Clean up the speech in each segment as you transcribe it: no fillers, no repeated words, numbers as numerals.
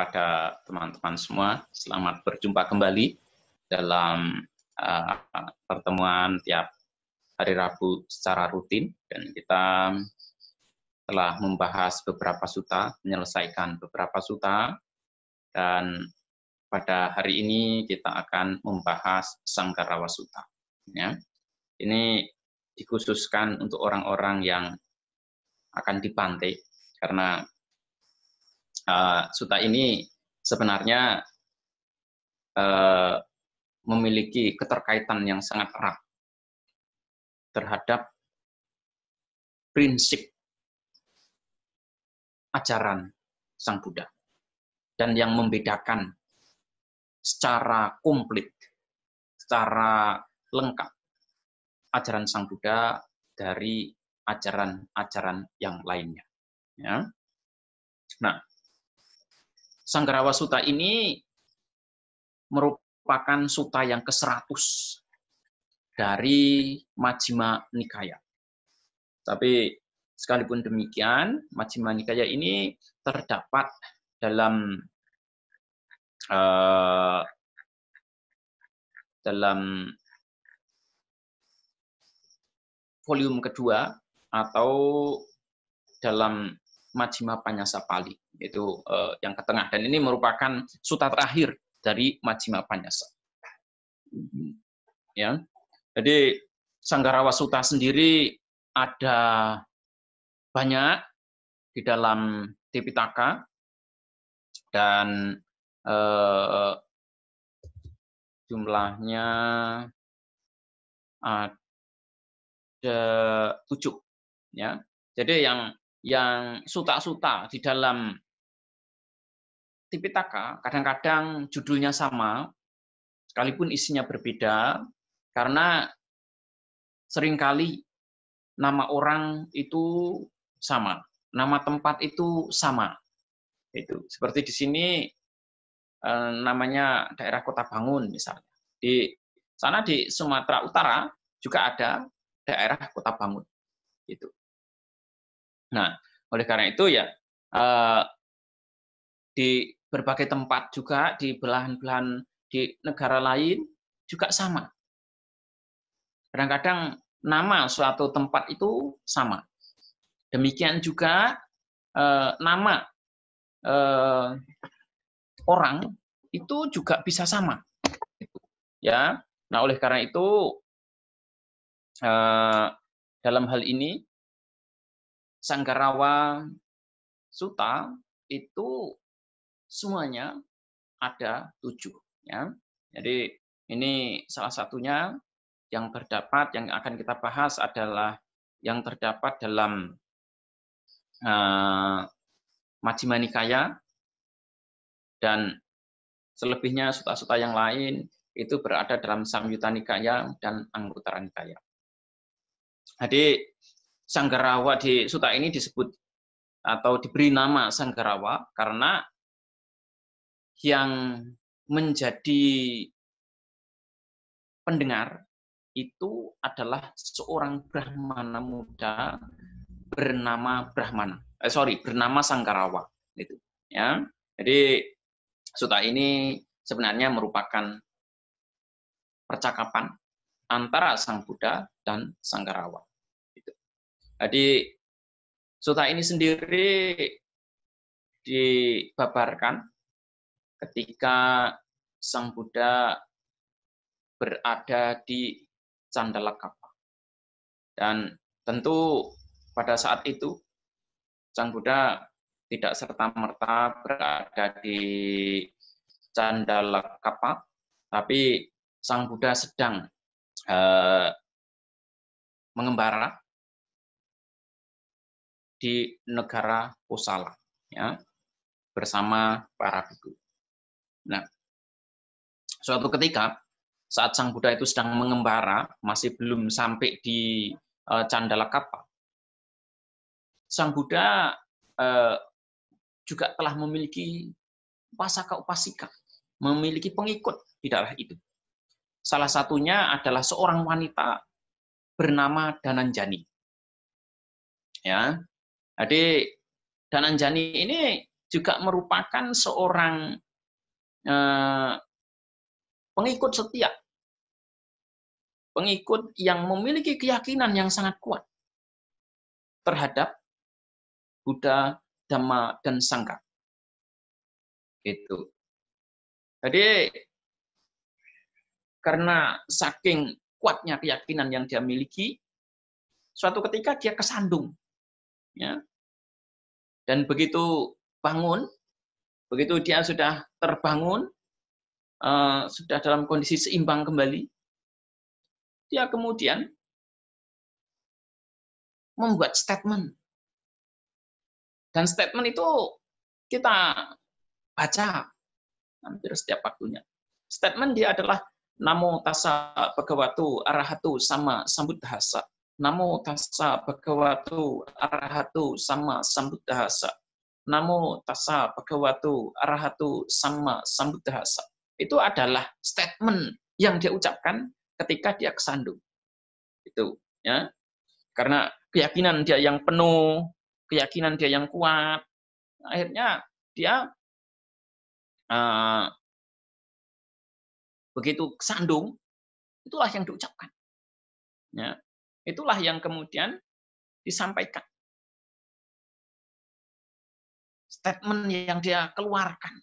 kepada teman-teman semua. Selamat berjumpa kembali dalam pertemuan tiap hari Rabu secara rutin, dan kita telah membahas beberapa sutta, menyelesaikan beberapa sutta, dan pada hari ini kita akan membahas Sanggarawa Sutta. Ya. Ini dikhususkan untuk orang-orang yang akan dipantai, karena sutta ini sebenarnya memiliki keterkaitan yang sangat erat terhadap prinsip ajaran Sang Buddha, dan yang membedakan secara komplit, secara lengkap ajaran Sang Buddha dari ajaran-ajaran yang lainnya. Ya. Nah, Sanggarawa Sutta ini merupakan sutta yang ke-100 dari Majjhima Nikaya. Tapi sekalipun demikian, Majjhima Nikaya ini terdapat dalam volume kedua atau dalam Majjhima Panyasa Pali, yaitu yang ke tengah, dan ini merupakan sutta terakhir dari Majjhima Panyasa. Ya, jadi Sanggarawa Sutta sendiri ada banyak di dalam Tipitaka, dan jumlahnya ada 7. Ya, jadi yang sutta-sutta di dalam Tipitaka kadang-kadang judulnya sama, sekalipun isinya berbeda, karena seringkali nama orang itu sama, nama tempat itu sama. Itu seperti di sini namanya daerah Kota Bangun misalnya. Di sana di Sumatera Utara juga ada daerah Kota Bangun. Gitu. Nah, oleh karena itu ya di berbagai tempat juga, di belahan-belahan di negara lain juga sama. Kadang-kadang nama suatu tempat itu sama. Demikian juga nama orang itu juga bisa sama. Ya. Nah, oleh karena itu dalam hal ini Sanggarawa Sutta itu semuanya ada 7. Ya. Jadi ini salah satunya yang terdapat, yang akan kita bahas adalah yang terdapat dalam Majjhima Nikaya, dan selebihnya sutta-sutta yang lain itu berada dalam Samyutta Nikaya dan Anguttara Nikaya. Jadi Sanggarawa di sutta ini disebut atau diberi nama Sanggarawa karena yang menjadi pendengar itu adalah seorang Brahmana muda bernama bernama Sanggarawa. Itu, ya. Jadi sutta ini sebenarnya merupakan percakapan antara Sang Buddha dan Sanggarawa. Gitu. Jadi sutta ini sendiri dibabarkan ketika Sang Buddha berada di Candalakapa. Dan tentu pada saat itu Sang Buddha tidak serta-merta berada di Candalakapa, tapi Sang Buddha sedang mengembara di negara Kosala, ya, bersama para bhikkhu. Nah, suatu ketika saat Sang Buddha itu sedang mengembara, masih belum sampai di Candalakapa, Sang Buddha juga telah memiliki upasaka-upasika, memiliki pengikut di daerah itu. Salah satunya adalah seorang wanita bernama Dhananjani. Ya, jadi Dhananjani ini juga merupakan seorang pengikut setia, pengikut yang memiliki keyakinan yang sangat kuat terhadap Buddha, Dhamma, dan Sangha. Itu. Jadi karena saking kuatnya keyakinan yang dia miliki, suatu ketika dia kesandung, ya. Dan begitu bangun, begitu dia sudah terbangun, sudah dalam kondisi seimbang kembali, dia kemudian membuat statement. Dan statement itu kita baca hampir setiap waktunya. Statement dia adalah Namo tassa bhagavato arahato sama sambuddhassa. Namo tassa bhagavato arahato sama sambuddhassa. Namo tassa bhagavato arahato sama sambuddhassa. Itu adalah statement yang dia ucapkan ketika dia kesandung. Itu, ya. Karena keyakinan dia yang penuh, keyakinan dia yang kuat, akhirnya dia begitu kesandung, itulah yang diucapkan. Ya, itulah yang kemudian disampaikan. Statement yang dia keluarkan.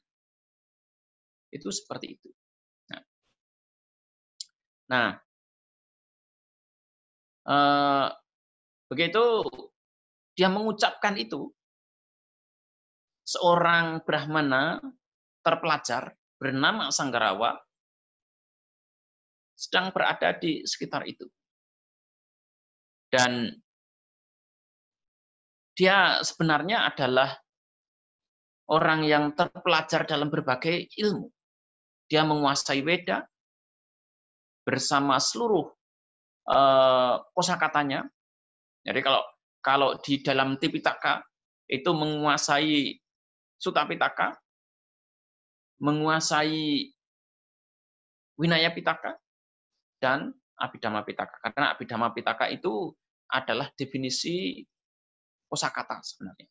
Itu seperti itu. Nah, begitu dia mengucapkan itu, seorang Brahmana terpelajar bernama Sanggarawa sedang berada di sekitar itu. Dan dia sebenarnya adalah orang yang terpelajar dalam berbagai ilmu. Dia menguasai Weda bersama seluruh kosakatanya. Jadi kalau di dalam Tipitaka itu menguasai Sutta Pitaka, menguasai Winaya Pitaka, dan Abhidhamma Pitaka. Karena Abhidhamma Pitaka itu adalah definisi kosakata sebenarnya.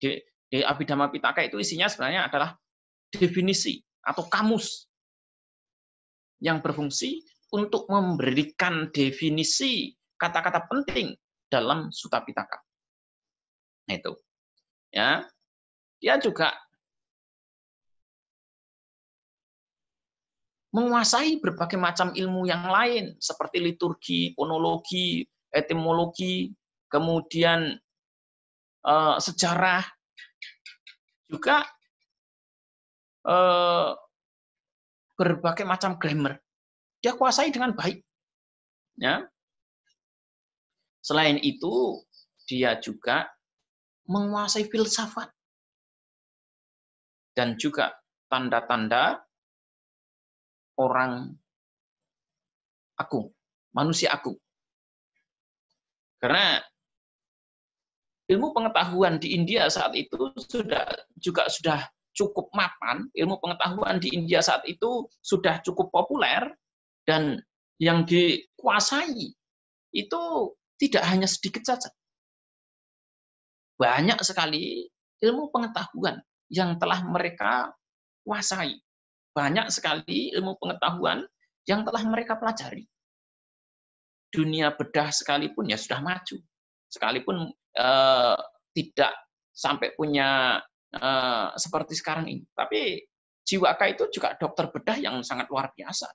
Di Abhidhamma Pitaka itu isinya sebenarnya adalah definisi atau kamus yang berfungsi untuk memberikan definisi kata-kata penting dalam Sutta Pitaka. Nah, itu. Ya. Dia juga menguasai berbagai macam ilmu yang lain seperti liturgi, fonologi, etimologi, kemudian sejarah, juga berbagai macam grammar. Dia kuasai dengan baik. Ya. Selain itu, dia juga menguasai filsafat dan juga tanda-tanda orang agung, manusia agung. Karena ilmu pengetahuan di India saat itu sudah cukup mapan, ilmu pengetahuan di India saat itu sudah cukup populer, dan yang dikuasai itu tidak hanya sedikit saja. Banyak sekali ilmu pengetahuan yang telah mereka kuasai. Banyak sekali ilmu pengetahuan yang telah mereka pelajari. Dunia bedah sekalipun ya sudah maju. Sekalipun tidak sampai punya seperti sekarang ini. Tapi Jiwaka itu juga dokter bedah yang sangat luar biasa.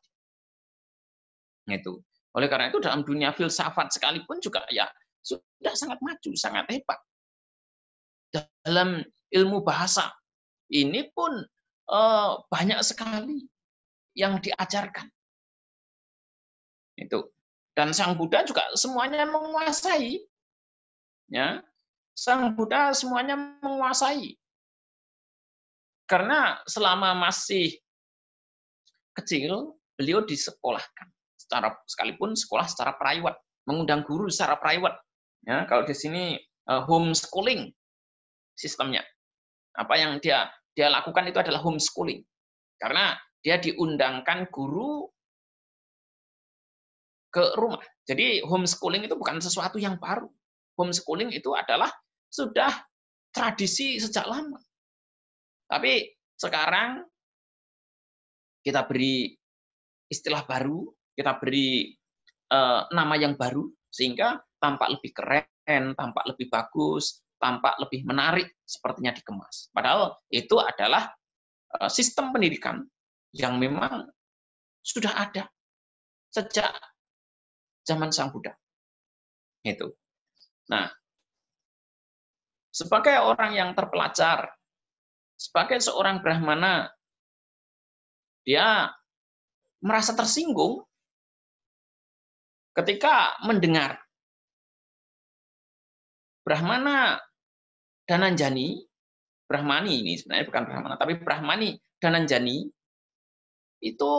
Itu. Oleh karena itu dalam dunia filsafat sekalipun juga ya sudah sangat maju, sangat hebat. Dalam ilmu bahasa ini pun banyak sekali yang diajarkan. Itu. Dan Sang Buddha juga semuanya menguasai. Ya. Sang Buddha semuanya menguasai. Karena selama masih kecil, beliau disekolahkan. Sekalipun sekolah secara private, mengundang guru secara private. Ya, kalau di sini homeschooling sistemnya. Apa yang dia lakukan itu adalah homeschooling. Karena dia diundangkan guru ke rumah. Jadi homeschooling itu bukan sesuatu yang baru. Homeschooling itu adalah sudah tradisi sejak lama. Tapi sekarang kita beri istilah baru, kita beri nama yang baru, sehingga tampak lebih keren, tampak lebih bagus, tampak lebih menarik sepertinya dikemas. Padahal itu adalah sistem pendidikan yang memang sudah ada sejak zaman Sang Buddha. Itu. Nah, sebagai orang yang terpelajar, sebagai seorang Brahmana, dia merasa tersinggung ketika mendengar Brahmana Dhananjani, Brahmani ini sebenarnya bukan Brahmana, tapi Brahmani Dhananjani itu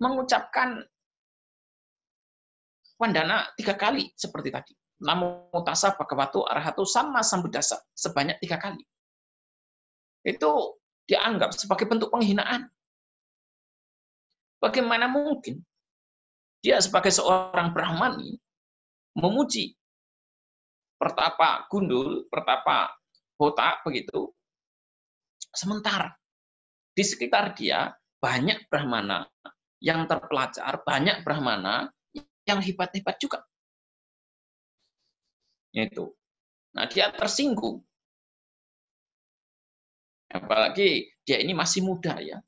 mengucapkan Wandana 3 kali seperti tadi. Namo tassa bhagavato arahato sama sambuddhassa sebanyak 3 kali. Itu dianggap sebagai bentuk penghinaan. Bagaimana mungkin dia sebagai seorang Brahmani memuji pertapa gundul, pertapa botak begitu, sementara di sekitar dia banyak Brahmana yang terpelajar, banyak Brahmana yang hebat-hebat juga. Itu. Nah, dia tersinggung. Apalagi dia ini masih muda ya.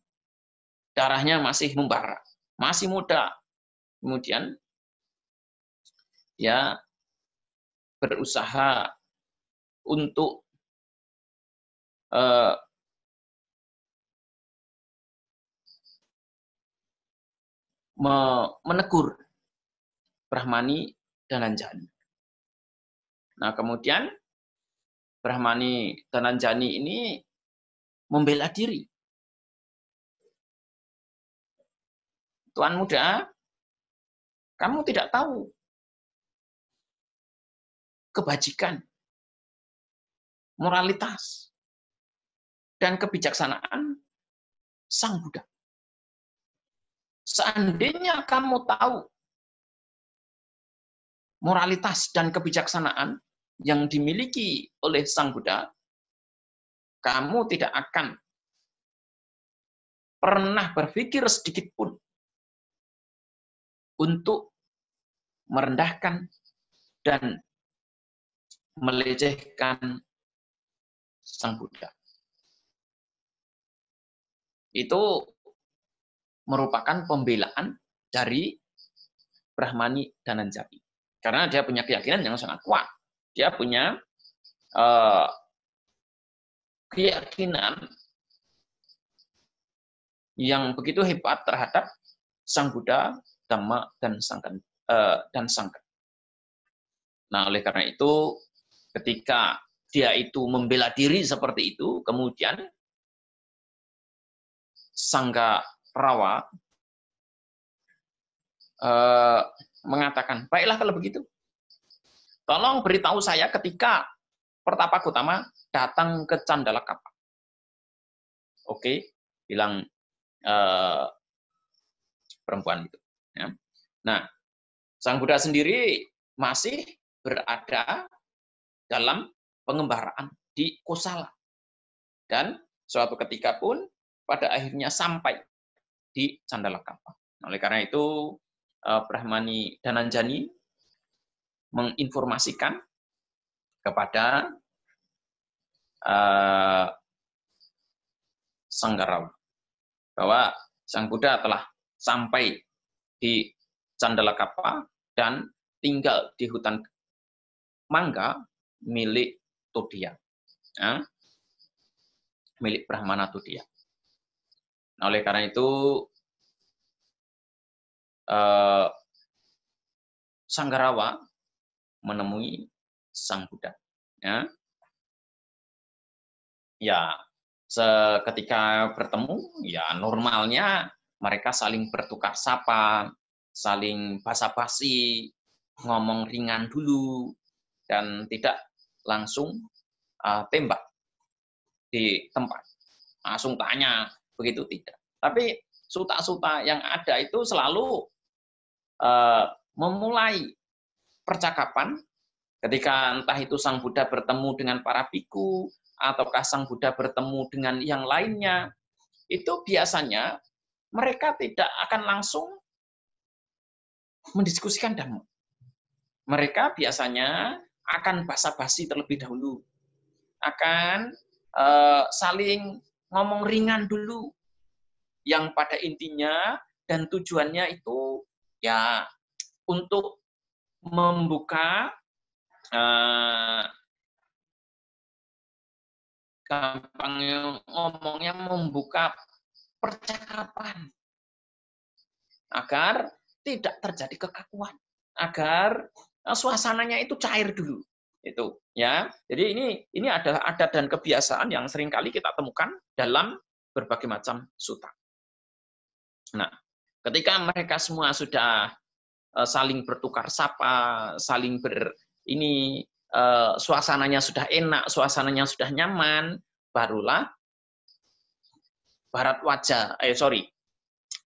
Darahnya masih membara, masih muda. Kemudian dia berusaha untuk menegur Brahmani Dhananjani. Nah, kemudian Brahmani Dhananjani ini membela diri. Tuan muda, kamu tidak tahu kebajikan, moralitas, dan kebijaksanaan Sang Buddha. Seandainya kamu tahu moralitas dan kebijaksanaan yang dimiliki oleh Sang Buddha, kamu tidak akan pernah berpikir sedikit pun untuk merendahkan dan melecehkan Sang Buddha. Itu merupakan pembelaan dari Brahmani Dhananjani. Karena dia punya keyakinan yang sangat kuat. Dia punya keyakinan yang begitu hebat terhadap Sang Buddha, Dhamma, dan Sangha. Nah, oleh karena itu, ketika dia itu membela diri seperti itu, kemudian Sanggarawa mengatakan, baiklah kalau begitu, tolong beritahu saya ketika Pertapa Gautama datang ke Candalakapa. Oke, bilang perempuan itu. Ya. Nah, Sang Buddha sendiri masih berada dalam pengembaraan di Kosala. Dan suatu ketika pun pada akhirnya sampai di Candalakapa. Oleh karena itu, Brahmani Dhananjani menginformasikan kepada Sanggarawa bahwa Sang Buddha telah sampai di Candalakapa dan tinggal di hutan mangga milik Todiya, ya, milik Brahmana Todiya. Nah, oleh karena itu Sanggarawa menemui Sang Buddha. Ya, seketika bertemu, ya normalnya mereka saling bertukar sapa, saling basa-basi, ngomong ringan dulu, dan tidak langsung tembak di tempat. Langsung tanya, begitu tidak. Tapi suta-suta yang ada itu selalu memulai percakapan ketika entah itu Sang Buddha bertemu dengan para biku, ataukah Sang Buddha bertemu dengan yang lainnya, itu biasanya mereka tidak akan langsung mendiskusikan Dhamma. Mereka biasanya akan basa-basi terlebih dahulu, akan saling ngomong ringan dulu, yang pada intinya dan tujuannya itu ya untuk membuka gampang ngomongnya, membuka percakapan agar tidak terjadi kekakuan, agar suasananya itu cair dulu. Itu ya. Jadi ini adalah adat dan kebiasaan yang seringkali kita temukan dalam berbagai macam sutta. Nah, ketika mereka semua sudah saling bertukar sapa, saling suasananya sudah enak, suasananya sudah nyaman, barulah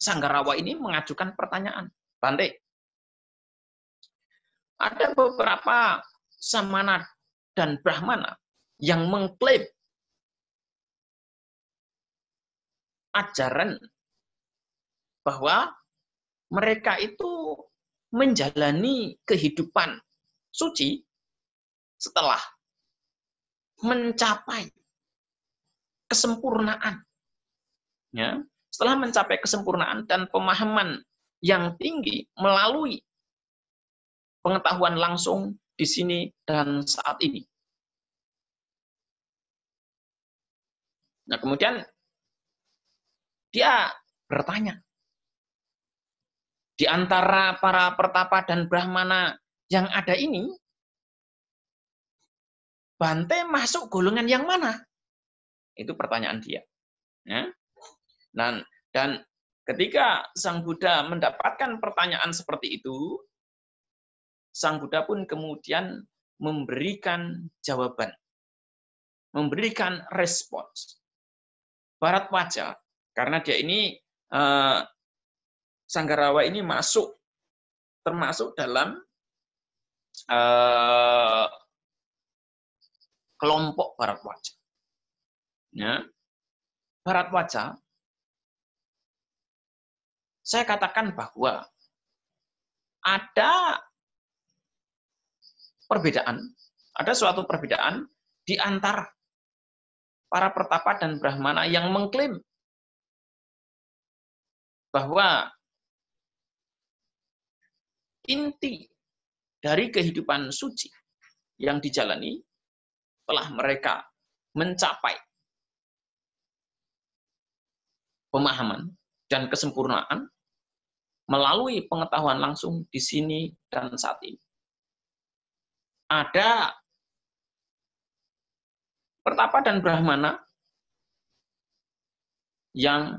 Sanggarawa ini mengajukan pertanyaan. Bante, ada beberapa samana dan brahmana yang mengklaim ajaran bahwa mereka itu menjalani kehidupan suci setelah mencapai kesempurnaan. Ya, setelah mencapai kesempurnaan dan pemahaman yang tinggi melalui pengetahuan langsung di sini dan saat ini. Nah, kemudian dia bertanya, di antara para pertapa dan brahmana yang ada ini, Bante masuk golongan yang mana? Itu pertanyaan dia. Ya. Dan ketika Sang Buddha mendapatkan pertanyaan seperti itu, Sang Buddha pun kemudian memberikan jawaban, memberikan respons. Bharatwaja, karena dia ini Sanggarawa ini termasuk dalam kelompok Bharatwaja. Ya. Bharatwaja, saya katakan bahwa ada suatu perbedaan di antara para pertapa dan brahmana yang mengklaim bahwa inti dari kehidupan suci yang dijalani setelah mereka mencapai pemahaman dan kesempurnaan melalui pengetahuan langsung di sini dan saat ini. Ada pertapa dan brahmana yang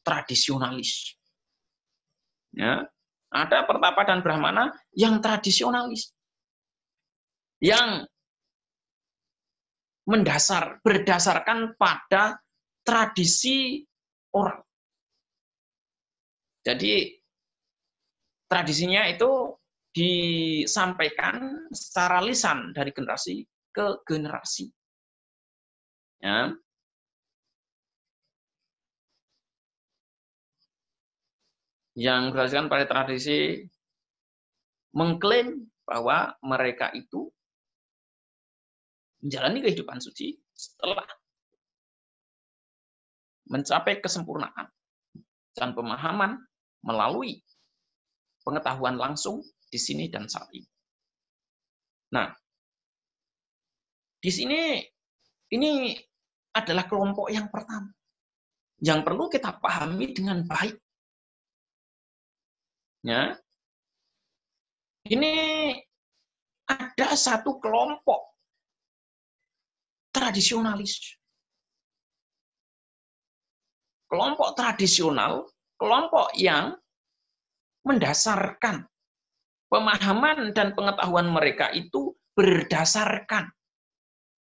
tradisionalis. Ya, ada pertapa dan brahmana yang tradisionalis, yang berdasarkan pada tradisi oral. Jadi tradisinya itu disampaikan secara lisan dari generasi ke generasi. Ya. Yang berdasarkan pada tradisi mengklaim bahwa mereka itu menjalani kehidupan suci setelah mencapai kesempurnaan dan pemahaman melalui pengetahuan langsung di sini dan saat ini. Nah, di sini ini adalah kelompok yang pertama yang perlu kita pahami dengan baik. Ya, ini ada satu kelompok tradisionalis. Kelompok tradisional, kelompok yang mendasarkan pemahaman dan pengetahuan mereka itu berdasarkan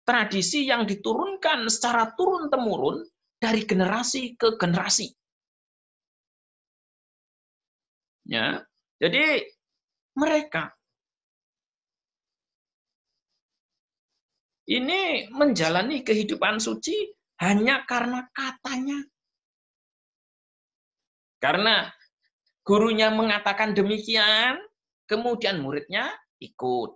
tradisi yang diturunkan secara turun-temurun dari generasi ke generasi. Ya, jadi mereka ini menjalani kehidupan suci hanya karena katanya. Karena gurunya mengatakan demikian, kemudian muridnya ikut.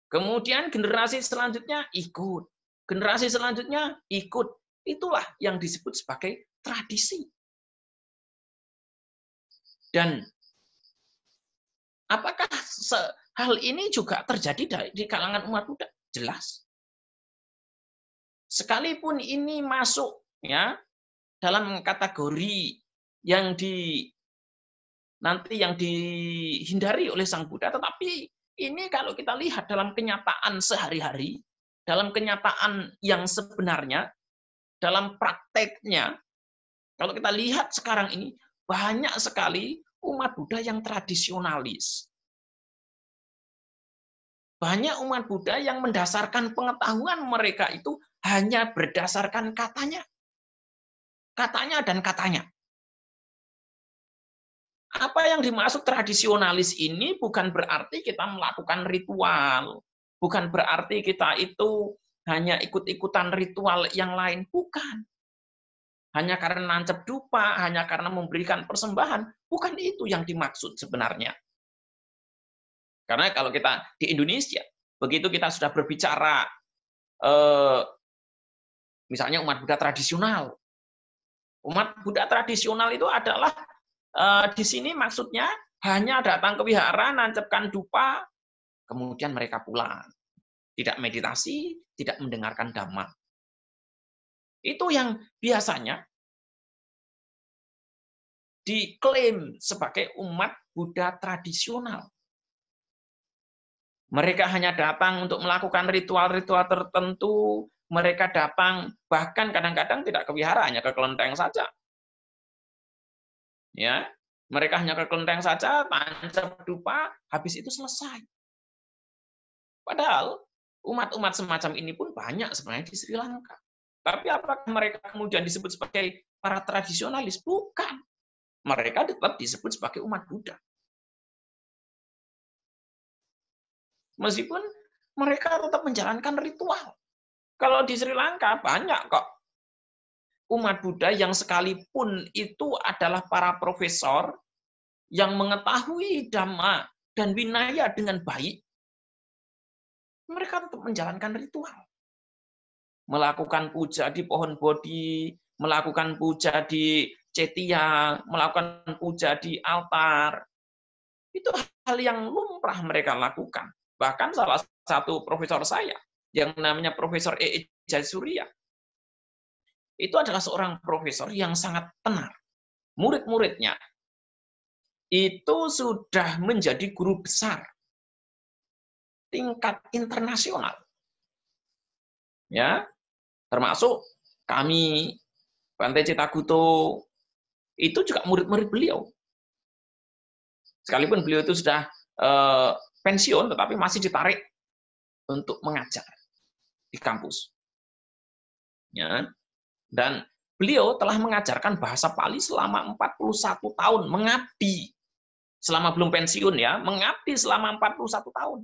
Kemudian generasi selanjutnya ikut. Generasi selanjutnya ikut. Itulah yang disebut sebagai tradisi. Dan apakah hal ini juga terjadi di kalangan umat Buddha? Jelas. Sekalipun ini masuk ya dalam kategori yang nanti yang dihindari oleh Sang Buddha, tetapi ini kalau kita lihat dalam kenyataan sehari-hari, dalam kenyataan yang sebenarnya, dalam prakteknya, kalau kita lihat sekarang ini, banyak sekali umat Buddha yang tradisionalis. Banyak umat Buddha yang mendasarkan pengetahuan mereka itu hanya berdasarkan katanya. Katanya dan katanya. Apa yang dimaksud tradisionalis ini bukan berarti kita melakukan ritual. Bukan berarti kita itu hanya ikut-ikutan ritual yang lain. Bukan. Hanya karena nancep dupa, hanya karena memberikan persembahan. Bukan itu yang dimaksud sebenarnya. Karena kalau kita di Indonesia, begitu kita sudah berbicara, misalnya umat Buddha tradisional. Umat Buddha tradisional itu adalah di sini maksudnya hanya datang ke wihara, nancapkan dupa, kemudian mereka pulang. Tidak meditasi, tidak mendengarkan dhamma. Itu yang biasanya diklaim sebagai umat Buddha tradisional. Mereka hanya datang untuk melakukan ritual-ritual tertentu, mereka datang bahkan kadang-kadang tidak ke wihara, hanya ke kelenteng saja. Ya, mereka hanya ke kelenteng saja, tancap dupa, habis itu selesai. Padahal umat-umat semacam ini pun banyak sebenarnya di Sri Lanka. Tapi apakah mereka kemudian disebut sebagai para tradisionalis? Bukan. Mereka tetap disebut sebagai umat Buddha. Meskipun mereka tetap menjalankan ritual. Kalau di Sri Lanka banyak kok umat Buddha yang sekalipun itu adalah para profesor yang mengetahui dhamma dan winaya dengan baik, mereka tetap menjalankan ritual. Melakukan puja di pohon bodhi, melakukan puja di cetia, melakukan puja di altar. Itu hal yang lumrah mereka lakukan. Bahkan salah satu profesor saya, yang namanya Profesor E. Jayasuriya, itu adalah seorang profesor yang sangat tenar. Murid-muridnya itu sudah menjadi guru besar tingkat internasional. Ya, termasuk kami, Bante Citaguto, itu juga murid-murid beliau. Sekalipun beliau itu sudah pensiun, tetapi masih ditarik untuk mengajar di kampus. Ya, dan beliau telah mengajarkan bahasa Pali selama 41 tahun, mengabdi. Selama belum pensiun ya, mengabdi selama 41 tahun.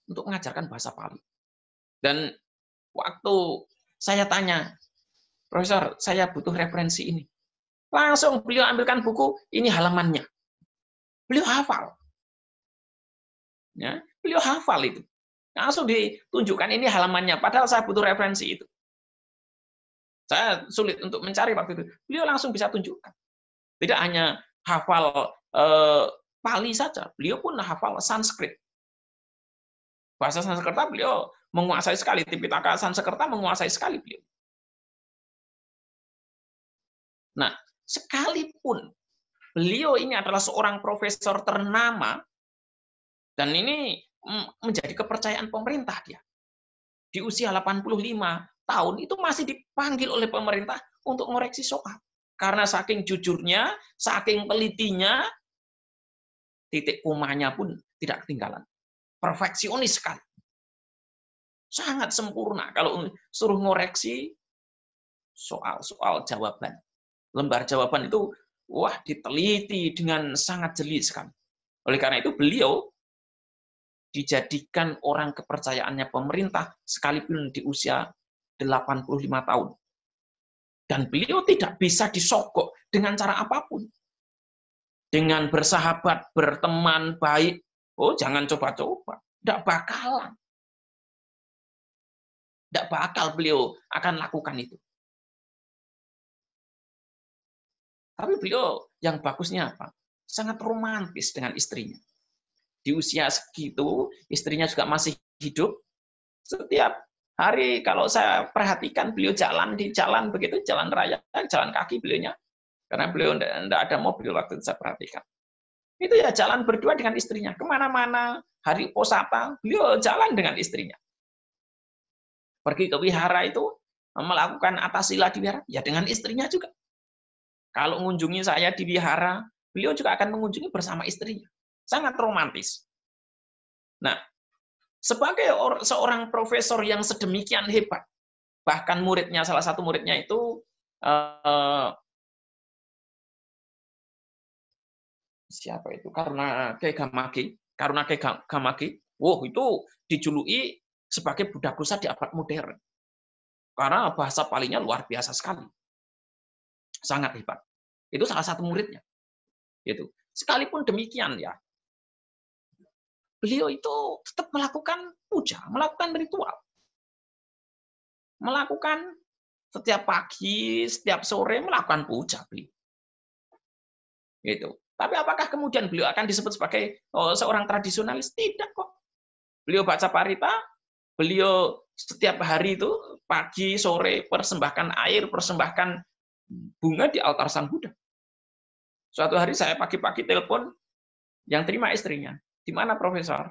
Untuk mengajarkan bahasa Pali. Dan waktu saya tanya, Profesor, saya butuh referensi ini. Langsung beliau ambilkan buku, ini halamannya. Beliau hafal. Ya, beliau hafal itu. Langsung ditunjukkan ini halamannya, padahal saya butuh referensi itu. Saya sulit untuk mencari waktu itu. Beliau langsung bisa tunjukkan. Tidak hanya hafal Pali saja, beliau pun hafal Sanskrit. Bahasa Sanskerta beliau menguasai sekali, Tipitaka Sanskerta menguasai sekali beliau. Nah, sekalipun beliau ini adalah seorang profesor ternama, dan ini menjadi kepercayaan pemerintah dia. Di usia 85 tahun itu masih dipanggil oleh pemerintah untuk mengoreksi soal. Karena saking jujurnya, saking telitinya, titik komanya pun tidak ketinggalan. Perfeksionis sekali. Sangat sempurna. Kalau suruh ngoreksi soal jawaban. Lembar jawaban itu, wah, diteliti dengan sangat jeli sekali. Oleh karena itu beliau dijadikan orang kepercayaannya pemerintah sekalipun di usia 85 tahun. Dan beliau tidak bisa disogok dengan cara apapun. Dengan bersahabat, berteman baik, oh jangan coba-coba. Tidak bakalan. Tidak bakal beliau akan lakukan itu. Tapi beliau yang bagusnya apa? Sangat romantis dengan istrinya. Di usia segitu, istrinya juga masih hidup. Setiap hari kalau saya perhatikan beliau jalan di jalan begitu, jalan raya, jalan kaki beliaunya. Karena beliau tidak ada mobil waktu itu saya perhatikan. Itu ya jalan berdua dengan istrinya. Kemana-mana, hari posata, beliau jalan dengan istrinya. Pergi ke wihara itu, melakukan atasila di wihara, ya dengan istrinya juga. Kalau mengunjungi saya di wihara, beliau juga akan mengunjungi bersama istrinya. Sangat romantis. Nah, sebagai seorang profesor yang sedemikian hebat, bahkan muridnya, salah satu muridnya itu siapa itu? Karuna Gamage. Wow, itu dijuluki sebagai budak rusa di abad modern. Karena bahasa Palinya luar biasa sekali. Sangat hebat. Itu salah satu muridnya. Gitu. Sekalipun demikian ya, beliau itu tetap melakukan puja, melakukan ritual. Melakukan setiap pagi, setiap sore melakukan puja beliau. Gitu. Tapi apakah kemudian beliau akan disebut sebagai seorang tradisionalis? Tidak kok. Beliau baca parita, beliau setiap hari itu pagi, sore persembahkan air, persembahkan bunga di altar Sang Buddha. Suatu hari saya pagi-pagi telepon, yang terima istrinya. Di mana Profesor?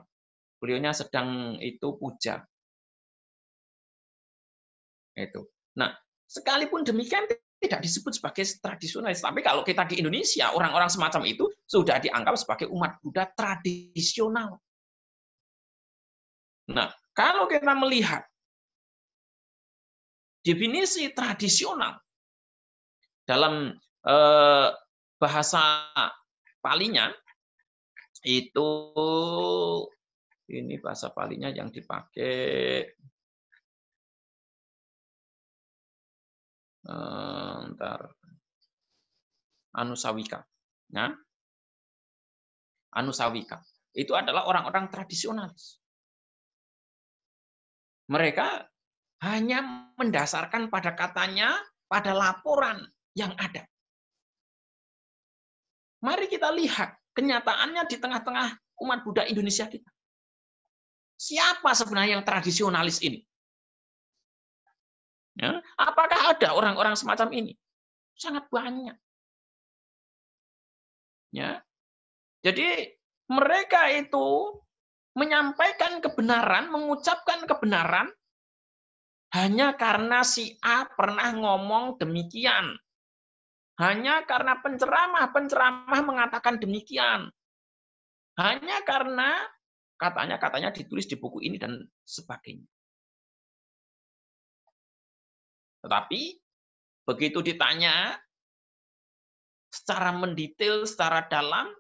Beliaunya sedang itu puja. Itu. Nah, sekalipun demikian tidak disebut sebagai tradisionalis. Tapi kalau kita di Indonesia, orang-orang semacam itu sudah dianggap sebagai umat Buddha tradisional. Nah, kalau kita melihat definisi tradisional dalam bahasa Palinya, itu ini bahasa Palinya yang dipakai Anusawika. Ya. Anusawika. Itu adalah orang-orang tradisionalis. Mereka hanya mendasarkan pada katanya, pada laporan yang ada. Mari kita lihat kenyataannya di tengah-tengah umat Buddha Indonesia kita. Siapa sebenarnya yang tradisionalis ini? Ya, apakah ada orang-orang semacam ini? Sangat banyak. Ya. Jadi mereka itu menyampaikan kebenaran, mengucapkan kebenaran hanya karena si A pernah ngomong demikian. Hanya karena penceramah mengatakan demikian. Hanya karena katanya ditulis di buku ini dan sebagainya. Tetapi begitu ditanya secara mendetail, secara dalam,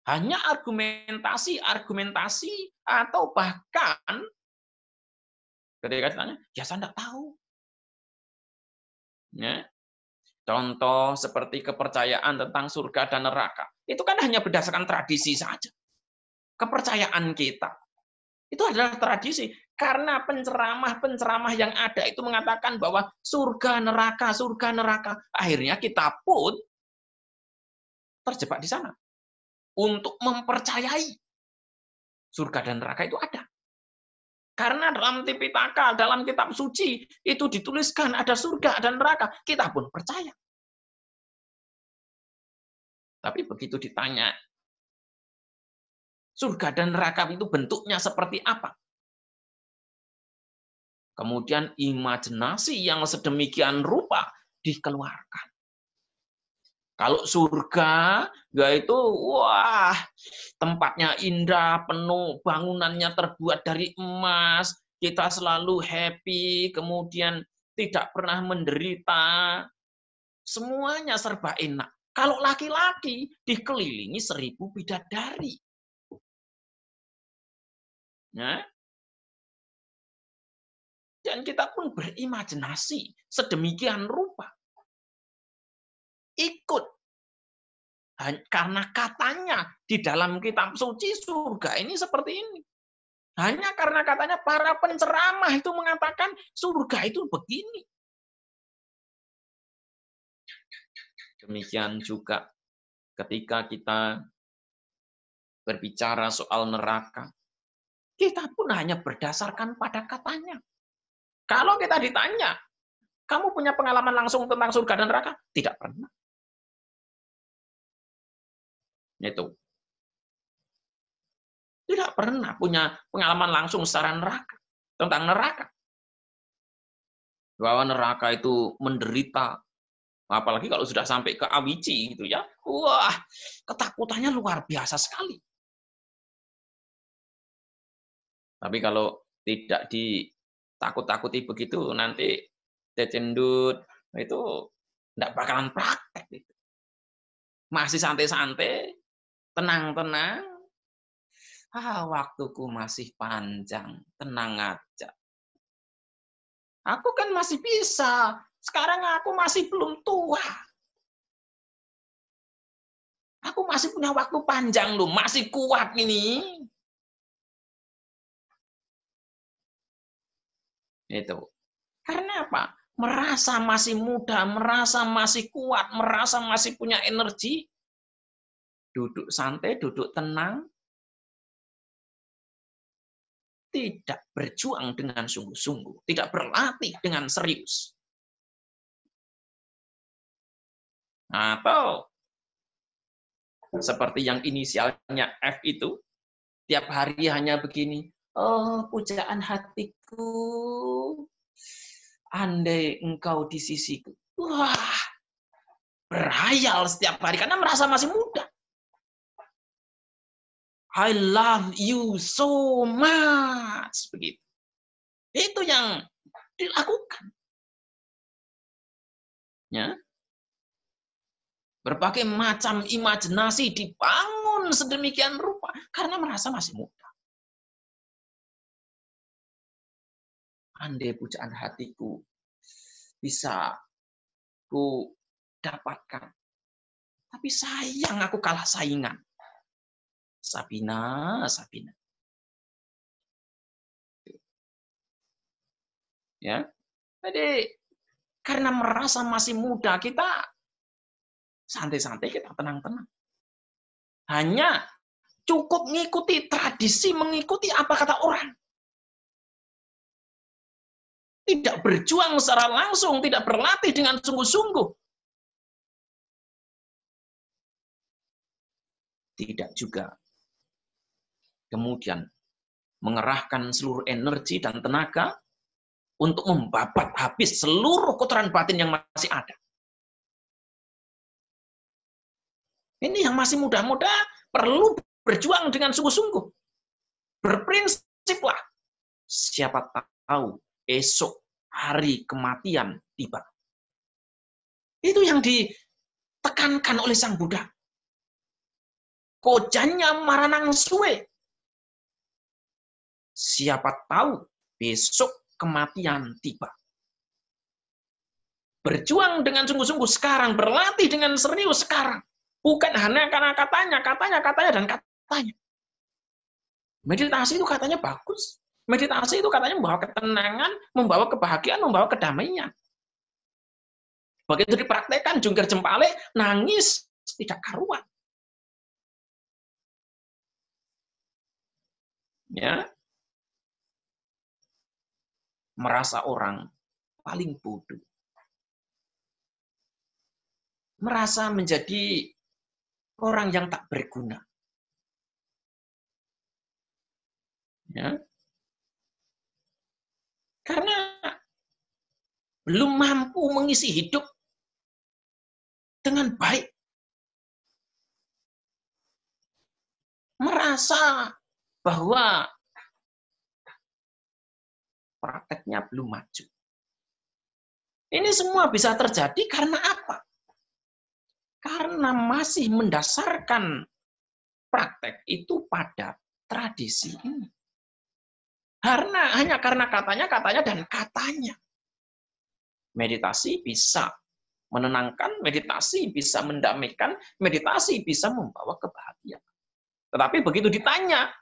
hanya argumentasi atau bahkan ketika ditanya, ya saya tidak tahu. Ya. Contoh seperti kepercayaan tentang surga dan neraka. Itu kan hanya berdasarkan tradisi saja. Kepercayaan kita. Itu adalah tradisi. Karena penceramah yang ada itu mengatakan bahwa surga, neraka. Akhirnya kita pun terjebak di sana. Untuk mempercayai surga dan neraka itu ada. Karena dalam Tipitaka, dalam kitab suci, itu dituliskan ada surga dan neraka. Kita pun percaya. Tapi begitu ditanya, surga dan neraka itu bentuknya seperti apa? Kemudian imajinasi yang sedemikian rupa dikeluarkan. Kalau surga, yaitu wah, tempatnya indah, penuh, bangunannya terbuat dari emas, kita selalu happy, kemudian tidak pernah menderita, semuanya serba enak. Kalau laki-laki dikelilingi 1000 bidadari. Ya. Dan kita pun berimajinasi sedemikian rupa. Ikut. Karena katanya di dalam kitab suci surga ini seperti ini. Hanya karena katanya para penceramah itu mengatakan surga itu begini. Demikian juga ketika kita berbicara soal neraka, kita pun hanya berdasarkan pada katanya. Kalau kita ditanya, kamu punya pengalaman langsung tentang surga dan neraka? Tidak pernah. Itu. Tidak pernah punya pengalaman langsung secara neraka, tentang neraka. Bahwa neraka itu menderita, apalagi kalau sudah sampai ke Awici gitu ya. Wah, ketakutannya luar biasa sekali. Tapi kalau tidak ditakut-takuti begitu, nanti cecendut itu tidak bakalan praktek. Masih santai-santai, tenang-tenang. Waktuku masih panjang, tenang aja. Aku kan masih bisa. Sekarang aku masih belum tua. Aku masih punya waktu panjang loh, masih kuat ini. Itu. Karena apa? Merasa masih muda, merasa masih kuat, merasa masih punya energi. Duduk santai, duduk tenang. Tidak berjuang dengan sungguh-sungguh, tidak berlatih dengan serius. Atau seperti yang inisialnya F itu, tiap hari hanya begini, oh pujaan hatiku, andai engkau di sisiku. Wah, berhayal setiap hari karena merasa masih muda. I love you so much. Begitu. Itu yang dilakukan. Ya. Berbagai macam imajinasi dibangun sedemikian rupa karena merasa masih muda. Andai pujaan hatiku bisa ku dapatkan. Tapi sayang aku kalah saingan. Sabina. Ya. Jadi karena merasa masih muda, kita santai-santai, kita tenang-tenang. Hanya cukup mengikuti tradisi, mengikuti apa kata orang. Tidak berjuang secara langsung, tidak berlatih dengan sungguh-sungguh. Tidak juga kemudian mengerahkan seluruh energi dan tenaga untuk membabat habis seluruh kotoran batin yang masih ada. Ini yang masih muda-muda perlu berjuang dengan sungguh-sungguh. Berprinsiplah. Siapa tahu esok hari kematian tiba. Itu yang ditekankan oleh Sang Buddha. Kojanya maranang suwe. Siapa tahu besok kematian tiba. Berjuang dengan sungguh-sungguh sekarang, berlatih dengan serius sekarang. Bukan hanya karena katanya, dan katanya. Meditasi itu katanya bagus. Meditasi itu katanya membawa ketenangan, membawa kebahagiaan, membawa kedamaian. Begitu dipraktekkan, jungkir jempalik, nangis, tidak karuan. Ya, merasa orang paling bodoh. Merasa menjadi orang yang tak berguna. Ya. Karena belum mampu mengisi hidup dengan baik. Merasa bahwa prakteknya belum maju. Ini semua bisa terjadi karena apa? Karena masih mendasarkan praktek itu pada tradisi ini. Hanya karena katanya, dan katanya. Meditasi bisa menenangkan, meditasi bisa mendamaikan, meditasi bisa membawa kebahagiaan. Tetapi begitu ditanya,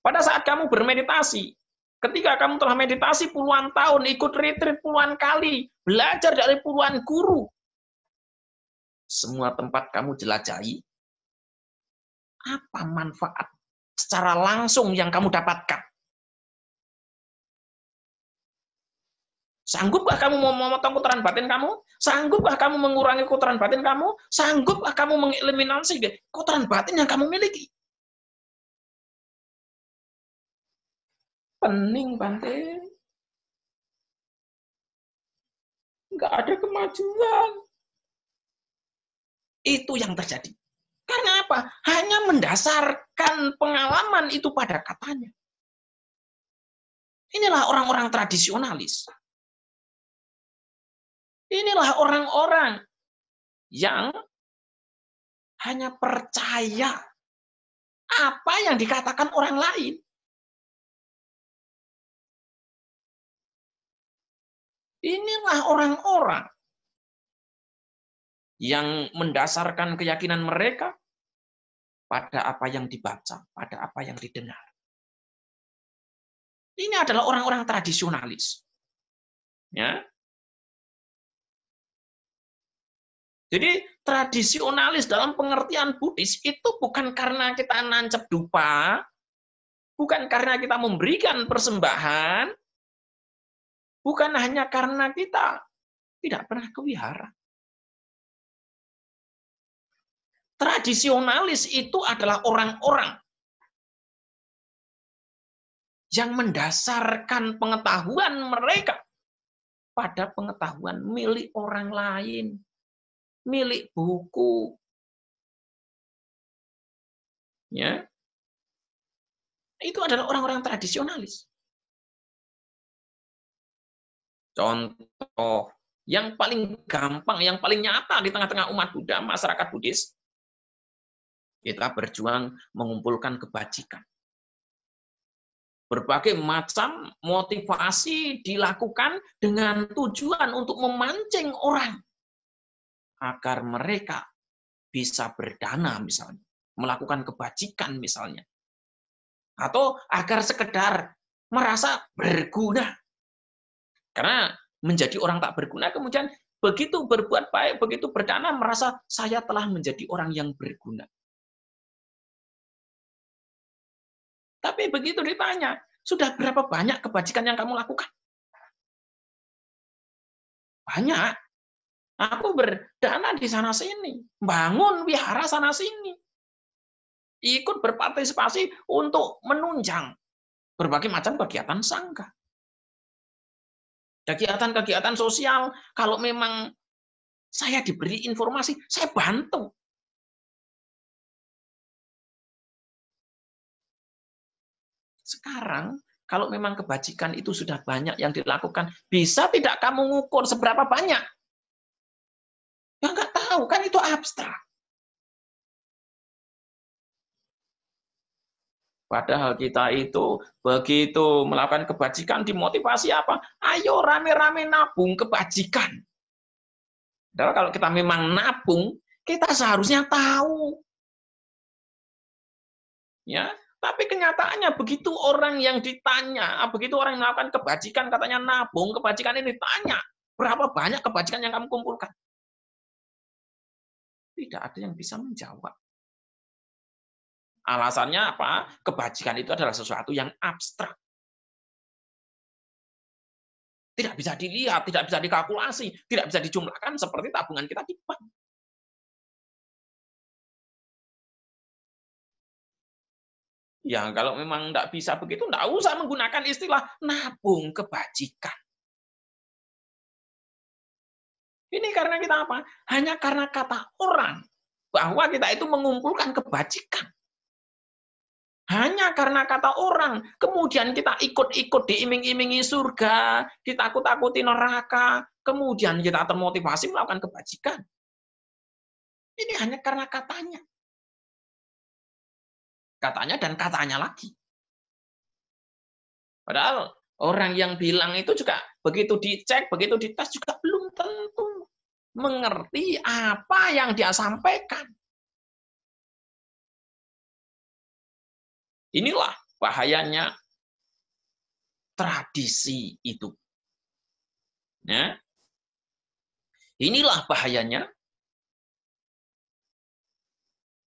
pada saat kamu bermeditasi, ketika kamu telah meditasi puluhan tahun, ikut retreat puluhan kali, belajar dari puluhan guru, semua tempat kamu jelajahi, apa manfaat secara langsung yang kamu dapatkan? Sanggupkah kamu memotong kotoran batin kamu? Sanggupkah kamu mengurangi kotoran batin kamu? Sanggupkah kamu mengeliminasi kotoran batin yang kamu miliki? Pening, Bante. Nggak ada kemajuan. Itu yang terjadi. Karena apa? Hanya mendasarkan pengalaman itu pada katanya. Inilah orang-orang tradisionalis. Inilah orang-orang yang hanya percaya apa yang dikatakan orang lain. Inilah orang-orang yang mendasarkan keyakinan mereka pada apa yang dibaca, pada apa yang didengar. Ini adalah orang-orang tradisionalis. Ya. Jadi tradisionalis dalam pengertian Buddhis itu bukan karena kita nancep dupa, bukan karena kita memberikan persembahan, bukan hanya karena kita tidak pernah ke wihara. Tradisionalis itu adalah orang-orang yang mendasarkan pengetahuan mereka pada pengetahuan milik orang lain, milik buku. Ya. Itu adalah orang-orang tradisionalis. Contoh yang paling gampang, yang paling nyata di tengah-tengah umat Buddha, masyarakat Buddhis, kita berjuang mengumpulkan kebajikan. Berbagai macam motivasi dilakukan dengan tujuan untuk memancing orang agar mereka bisa berdana misalnya, melakukan kebajikan misalnya. Atau agar sekedar merasa berguna. Karena menjadi orang tak berguna, kemudian begitu berbuat baik, begitu berdana, merasa saya telah menjadi orang yang berguna. Tapi begitu ditanya, sudah berapa banyak kebajikan yang kamu lakukan? Banyak. Aku berdana di sana-sini, bangun wihara sana-sini, ikut berpartisipasi untuk menunjang berbagai macam kegiatan sangga. Kegiatan-kegiatan sosial, kalau memang saya diberi informasi, saya bantu. Sekarang, kalau memang kebajikan itu sudah banyak yang dilakukan, bisa tidak kamu ngukur seberapa banyak? Ya nggak tahu, kan itu abstrak. Padahal kita itu begitu melakukan kebajikan, dimotivasi apa? Ayo rame-rame nabung kebajikan. Padahal kalau kita memang nabung, kita seharusnya tahu. Ya, tapi kenyataannya begitu orang yang ditanya, begitu orang yang melakukan kebajikan, katanya nabung, kebajikan ini ditanya, berapa banyak kebajikan yang kamu kumpulkan? Tidak ada yang bisa menjawab. Alasannya apa? Kebajikan itu adalah sesuatu yang abstrak. Tidak bisa dilihat, tidak bisa dikalkulasi, tidak bisa dijumlahkan seperti tabungan kita di bank. Ya, kalau memang tidak bisa begitu, tidak usah menggunakan istilah nabung kebajikan. Ini karena kita apa? Hanya karena kata orang bahwa kita itu mengumpulkan kebajikan. Hanya karena kata orang, kemudian kita ikut-ikut diiming-imingi surga, ditakut-takuti neraka, kemudian kita termotivasi melakukan kebajikan. Ini hanya karena katanya. Katanya dan katanya lagi. Padahal orang yang bilang itu juga begitu dicek, begitu dites juga belum tentu mengerti apa yang dia sampaikan. Inilah bahayanya tradisi itu. Ya. Inilah bahayanya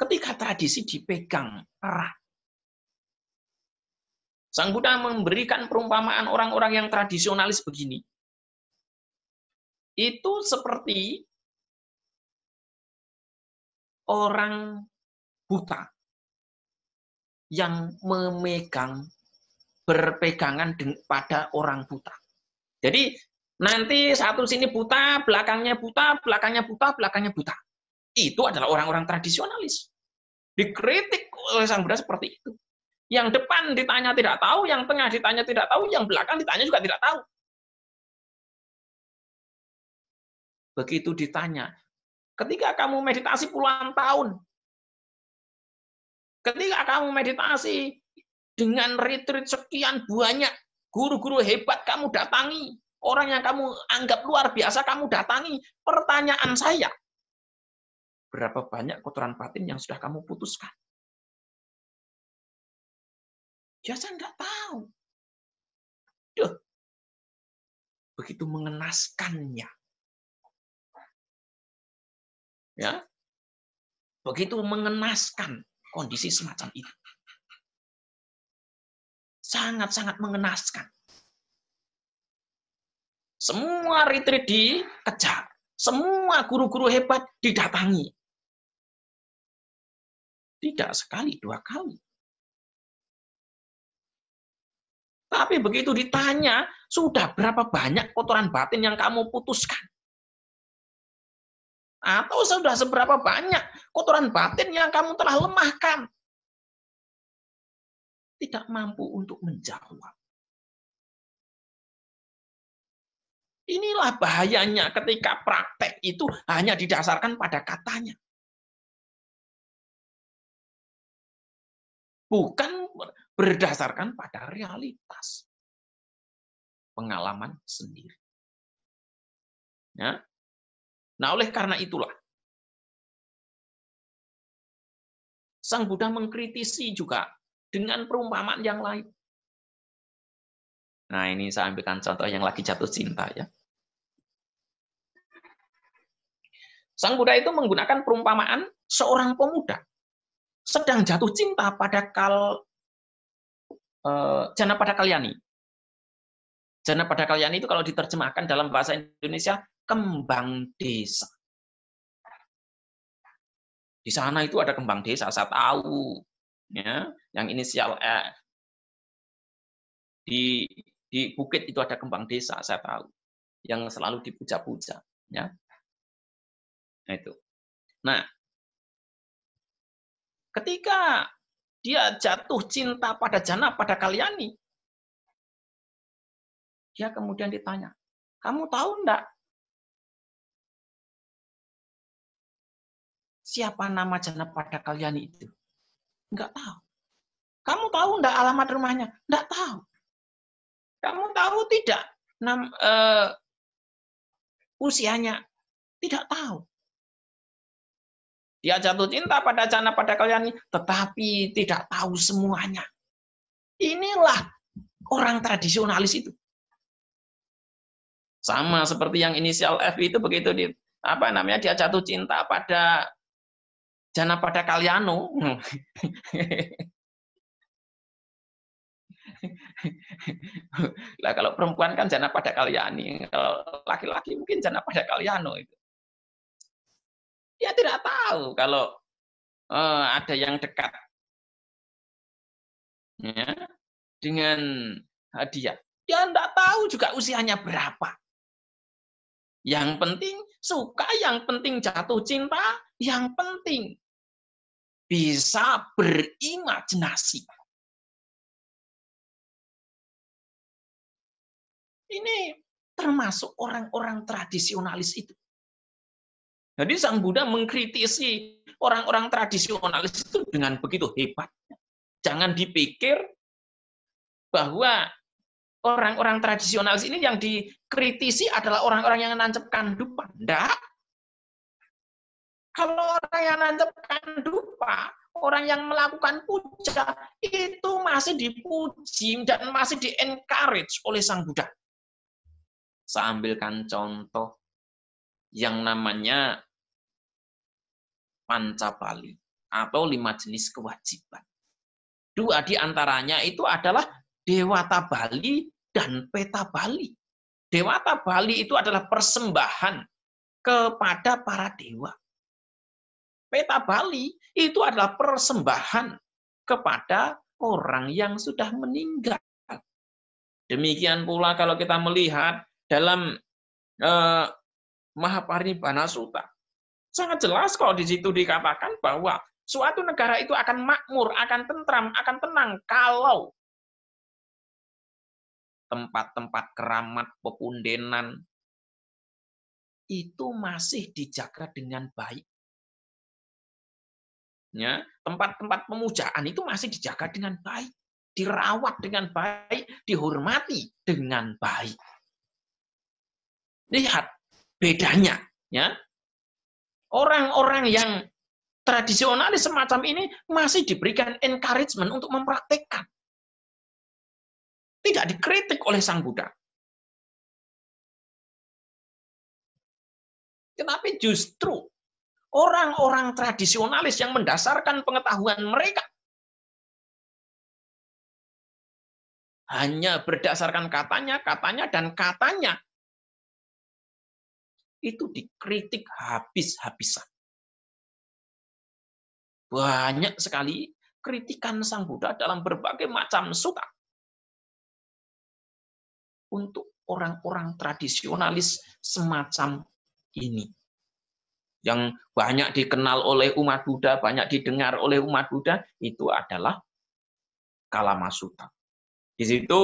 ketika tradisi dipegang erat. Sang Buddha memberikan perumpamaan orang-orang yang tradisionalis begini. Itu seperti orang buta yang berpegangan pada orang buta. Jadi nanti satu sini buta, belakangnya buta, belakangnya buta, belakangnya buta. Itu adalah orang-orang tradisionalis. Dikritik oleh Sang Buddha seperti itu. Yang depan ditanya tidak tahu, yang tengah ditanya tidak tahu, yang belakang ditanya juga tidak tahu. Begitu ditanya, ketika kamu meditasi puluhan tahun, ketika kamu meditasi dengan retreat sekian banyak, guru-guru hebat kamu datangi, orang yang kamu anggap luar biasa kamu datangi, pertanyaan saya, berapa banyak kotoran batin yang sudah kamu putuskan? Ya saya nggak tahu. Duh, begitu mengenaskannya. Ya, begitu mengenaskan kondisi semacam itu. Sangat-sangat mengenaskan. Semua retreat dikejar. Semua guru-guru hebat didatangi. Tidak sekali, 2 kali. Tapi begitu ditanya, sudah berapa banyak kotoran batin yang kamu putuskan? Atau sudah seberapa banyak kotoran batin yang kamu telah lemahkan? Tidak mampu untuk menjawab. Inilah bahayanya ketika praktek itu hanya didasarkan pada katanya. Bukan berdasarkan pada realitas. Pengalaman sendiri. Ya. Nah, oleh karena itulah, Sang Buddha mengkritisi juga dengan perumpamaan yang lain. Nah, ini saya ambilkan contoh yang lagi jatuh cinta ya. Sang Buddha itu menggunakan perumpamaan seorang pemuda sedang jatuh cinta pada Janapada Kalyani. Janapada Kalyani itu kalau diterjemahkan dalam bahasa Indonesia, kembang desa. Di sana itu ada kembang desa, saya tahu. Ya, yang inisial F. Di bukit itu ada kembang desa, saya tahu. Yang selalu dipuja-puja. Ya. Nah, itu. Nah, ketika dia jatuh cinta pada Janapada Kalyani, dia kemudian ditanya, kamu tahu enggak siapa nama Janapada Kalyani itu? Enggak tahu. Kamu tahu enggak alamat rumahnya? Enggak tahu. Kamu tahu tidak usianya? Tidak tahu. Dia jatuh cinta pada Janapada Kalyani, tetapi tidak tahu semuanya. Inilah orang tradisionalis itu. Sama seperti yang inisial F itu begitu dia jatuh cinta pada Janapada Kalyano. Lah kalau perempuan kan Janapada Kalyani, kalau laki-laki mungkin Janapada Kalyano itu. Dia tidak tahu kalau ada yang dekat ya, dengan dia. Dia tidak tahu juga usianya berapa. Yang penting suka, yang penting jatuh cinta, yang penting bisa berimajinasi. Ini termasuk orang-orang tradisionalis itu. Jadi Sang Buddha mengkritisi orang-orang tradisionalis itu dengan begitu hebat. Jangan dipikir bahwa orang-orang tradisionalis ini yang dikritisi adalah orang-orang yang nancapkan dupa. Enggak. Kalau orang yang nancapkan dupa, orang yang melakukan puja, itu masih dipuji dan masih di-encourage oleh Sang Buddha. Saya ambilkan contoh yang namanya Pancabali atau 5 jenis kewajiban. 2 di antaranya itu adalah Dewata Bali dan Peta Bali. Dewata Bali itu adalah persembahan kepada para dewa. Peta Bali itu adalah persembahan kepada orang yang sudah meninggal. Demikian pula kalau kita melihat dalam Mahaparinibbana Sutta, sangat jelas kalau di situ dikatakan bahwa suatu negara itu akan makmur, akan tentram, akan tenang kalau tempat-tempat keramat pepundenan itu masih dijaga dengan baik. Ya, tempat-tempat pemujaan itu masih dijaga dengan baik, dirawat dengan baik, dihormati dengan baik. Lihat bedanya, ya. Orang-orang yang tradisionalis semacam ini masih diberikan encouragement untuk mempraktekkan. Tidak dikritik oleh Sang Buddha. Tetapi justru orang-orang tradisionalis yang mendasarkan pengetahuan mereka hanya berdasarkan katanya, dan katanya itu dikritik habis-habisan. Banyak sekali kritikan Sang Buddha dalam berbagai macam sutta untuk orang-orang tradisionalis semacam ini. Yang banyak dikenal oleh umat Buddha, banyak didengar oleh umat Buddha, itu adalah Kalama Sutta. Di situ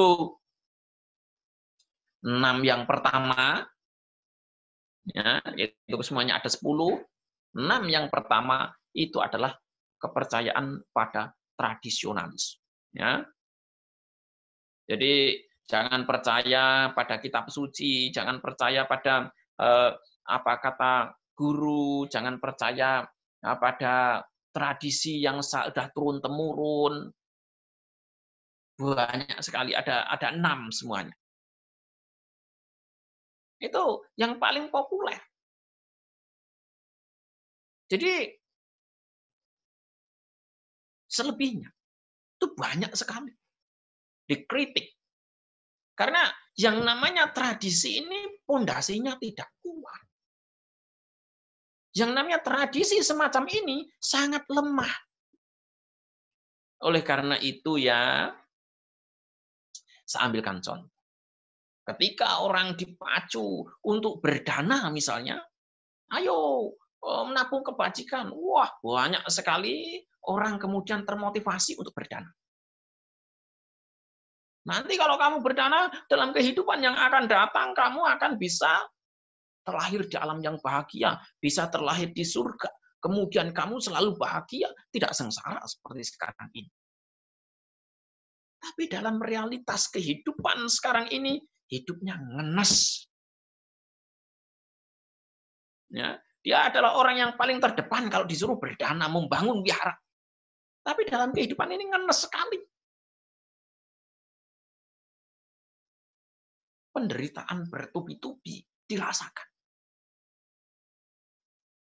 6 yang pertama, ya, itu semuanya ada 10. 6 yang pertama itu adalah kepercayaan pada tradisionalis. Ya. Jadi jangan percaya pada kitab suci, jangan percaya pada apa kata guru, jangan percaya pada tradisi yang sudah turun temurun. Banyak sekali, ada 6 semuanya. Itu yang paling populer. Jadi selebihnya itu banyak sekali dikritik. Karena yang namanya tradisi ini pondasinya tidak kuat. Yang namanya tradisi semacam ini sangat lemah. Oleh karena itu ya, saya ambilkan contoh. Ketika orang dipacu untuk berdana misalnya, ayo menabung kebajikan. Wah, banyak sekali orang kemudian termotivasi untuk berdana. Nanti kalau kamu berdana dalam kehidupan yang akan datang, kamu akan bisa terlahir di alam yang bahagia, bisa terlahir di surga. Kemudian kamu selalu bahagia, tidak sengsara seperti sekarang ini. Tapi dalam realitas kehidupan sekarang ini, hidupnya ngenes. Ya, dia adalah orang yang paling terdepan kalau disuruh berdana, membangun wihara. Tapi dalam kehidupan ini ngenes sekali. Penderitaan bertubi-tubi dirasakan.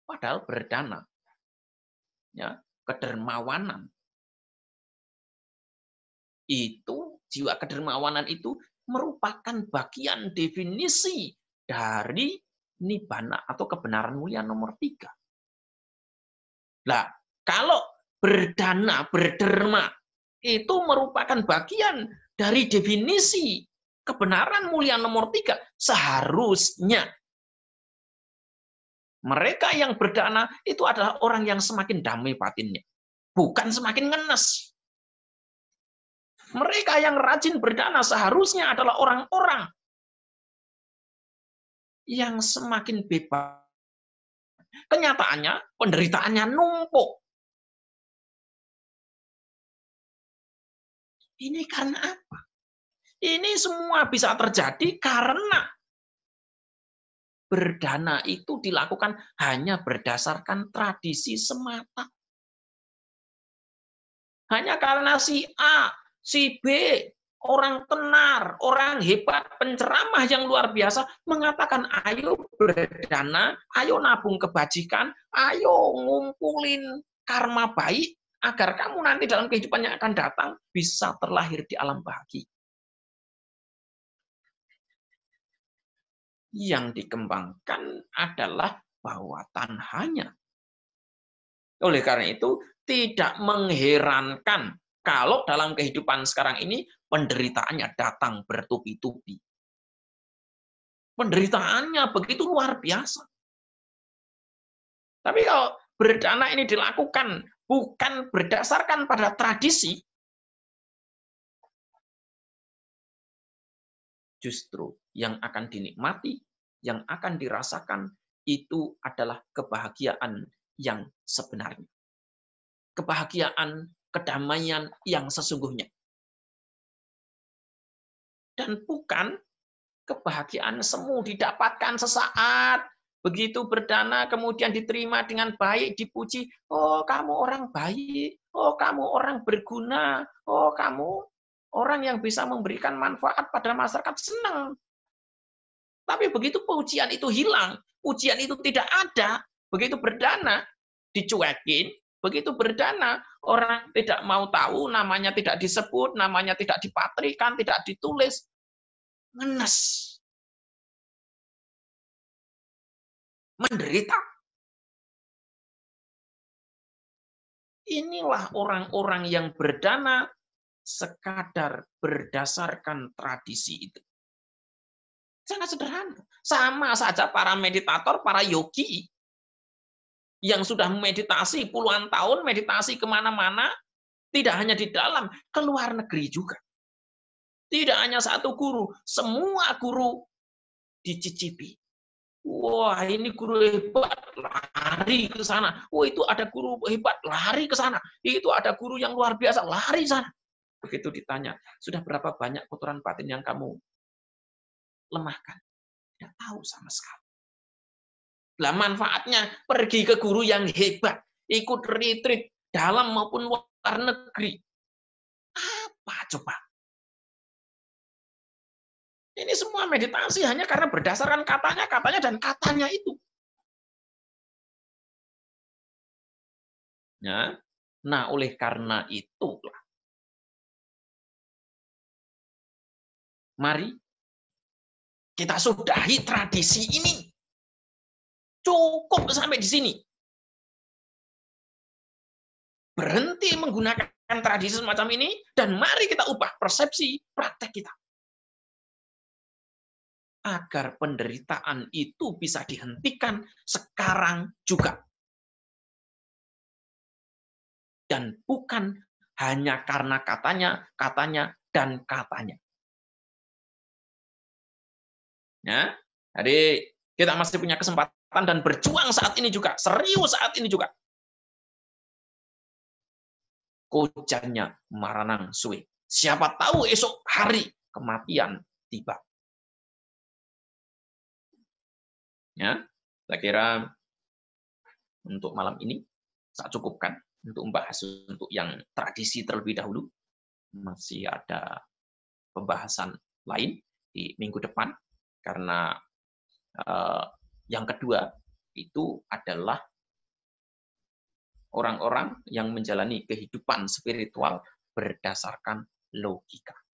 Padahal berdana, ya, kedermawanan itu, jiwa kedermawanan itu merupakan bagian definisi dari nibbana atau kebenaran mulia nomor 3. Nah, kalau berdana, berderma itu merupakan bagian dari definisi kebenaran mulia nomor 3, seharusnya mereka yang berdana itu adalah orang yang semakin damai batinnya, bukan semakin ngenes. Mereka yang rajin berdana seharusnya adalah orang-orang yang semakin bebas. Kenyataannya, penderitaannya numpuk. Ini karena apa? Ini semua bisa terjadi karena berdana itu dilakukan hanya berdasarkan tradisi semata. Hanya karena si A, si B, orang tenar, orang hebat, penceramah yang luar biasa, mengatakan, ayo berdana, ayo nabung kebajikan, ayo ngumpulin karma baik, agar kamu nanti dalam kehidupan yang akan datang bisa terlahir di alam bahagia. Yang dikembangkan adalah bawatan hanya. Oleh karena itu, tidak mengherankan kalau dalam kehidupan sekarang ini penderitaannya datang bertubi-tubi. Penderitaannya begitu luar biasa. Tapi kalau berdana ini dilakukan bukan berdasarkan pada tradisi, justru yang akan dinikmati, yang akan dirasakan, itu adalah kebahagiaan yang sebenarnya. Kebahagiaan, kedamaian yang sesungguhnya. Dan bukan kebahagiaan semu didapatkan sesaat, begitu berdana kemudian diterima dengan baik, dipuji, oh kamu orang baik, oh kamu orang berguna, oh kamu orang yang bisa memberikan manfaat pada masyarakat, senang. Tapi begitu pujian itu hilang, pujian itu tidak ada, begitu berdana, dicuekin, begitu berdana, orang tidak mau tahu, namanya tidak disebut, namanya tidak dipatrikan, tidak ditulis, ngenes, menderita. Inilah orang-orang yang berdana sekadar berdasarkan tradisi itu. Sangat sederhana. Sama saja para meditator, para yogi, yang sudah meditasi puluhan tahun, meditasi kemana-mana, tidak hanya di dalam, ke luar negeri juga. Tidak hanya satu guru, semua guru dicicipi. Wah, ini guru hebat, lari ke sana. Oh, itu ada guru hebat, lari ke sana. Itu ada guru yang luar biasa, lari ke sana. Begitu ditanya, sudah berapa banyak kotoran batin yang kamu lemahkan? Tidak tahu sama sekali. Lah manfaatnya pergi ke guru yang hebat, ikut retreat dalam maupun luar negeri. Apa coba? Ini semua meditasi hanya karena berdasarkan katanya dan katanya itu. Ya. Nah, oleh karena itulah, mari kita sudahi tradisi ini. Cukup sampai di sini. Berhenti menggunakan tradisi semacam ini, dan mari kita ubah persepsi praktek kita. Agar penderitaan itu bisa dihentikan sekarang juga. Dan bukan hanya karena katanya, dan katanya. Ya, jadi kita masih punya kesempatan dan berjuang saat ini juga, serius saat ini juga. Kojannya maranang suwe. Siapa tahu esok hari kematian tiba. Ya, saya kira untuk malam ini saya cukupkan untuk membahas untuk yang tradisi terlebih dahulu. Masih ada pembahasan lain di minggu depan, karena yang kedua itu adalah orang-orang yang menjalani kehidupan spiritual berdasarkan logika.